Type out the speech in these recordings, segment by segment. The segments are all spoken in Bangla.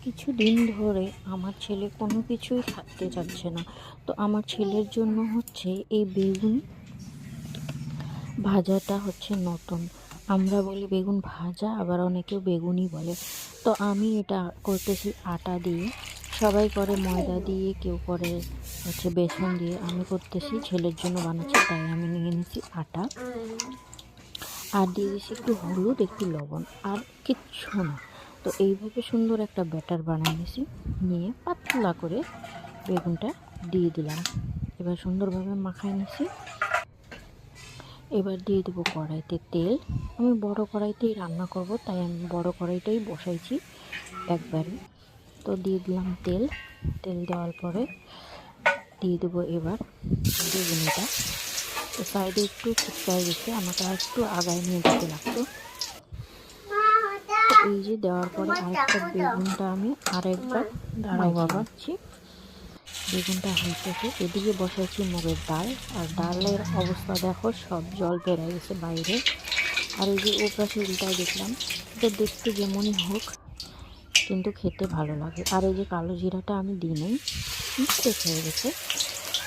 কিছুদিন ধরে আমার ছেলে কোনো কিছুই খাতে চাচ্ছে না। তো আমার ছেলের জন্য হচ্ছে এই বেগুন ভাজাটা হচ্ছে নতুন। আমরা বলি বেগুন ভাজা, আবার অনেকেও বেগুনই বলে। তো আমি এটা করতেছি আটা দিয়ে, সবাই করে ময়দা দিয়ে, কেউ করে হচ্ছে বেসন দিয়ে। আমি করতেছি, ছেলের জন্য বানাচ্ছি, তাই আমি নিয়ে নিয়েছি আটা, আর দিয়ে দিয়েছি একটু হলুদ, একটু লবণ, আর কিচ্ছু না। তো এইভাবে সুন্দর একটা ব্যাটার বানিয়ে নিয়েছি, নিয়ে পাতলা করে বেগুনটা দিয়ে দিলাম। এবার সুন্দরভাবে মাখাই নিয়েছি। এবার দিয়ে দেবো কড়াইতে তেল। আমি বড় কড়াইতেই রান্না করব, তাই আমি বড় কড়াইটাই বসাইছি একবারে। তো দিয়ে দিলাম তেল। তেল দেওয়ার পরে দিয়ে দেবো এবার বেগুনিটা। তো সাইডে একটু চিপকায় গেছে, আমাকে আর একটু আগায় নিয়ে যেতে লাগতো। তো এই যে দেওয়ার পরে আরেকটা বেগুনটা আমি আরেকবার দিচ্ছি। বেগুনটা হয়েছে, এদিকে বসাইছি মুগের ডাল, আর ডালের অবস্থা দেখো, সব জল বেড়ে গেছে বাইরে। আর এই যে ওপাশে উল্টায় দেখলাম, এটা দেখতে যেমনই হোক কিন্তু খেতে ভালো লাগে। আর এই যে কালো জিরাটা আমি দিই নাই, মিস্টেক হয়ে গেছে,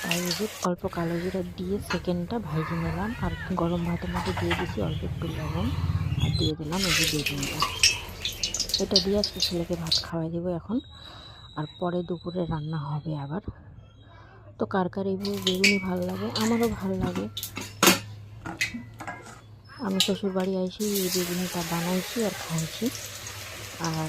তাই এই যে অল্প কালো জিরা দিয়ে সেকেন্ডটা ভাইজে নিলাম। আর গরম ভাতের মধ্যে দিয়ে দিয়েছি অল্প একটু লবণ, আর দিয়ে দিলাম এই যে বেগুনটা। এটা দিয়ে আজকে ছেলেকে ভাত খাওয়াই দেবো এখন, আর পরে দুপুরে রান্না হবে আবার। তো কার কার এইভাবে বেগুনি ভালো লাগে, আমারও ভালো লাগে। আমি শ্বশুর বাড়ি আইসি এই বেগুনিটা বানাইছি আর খাইছি। আর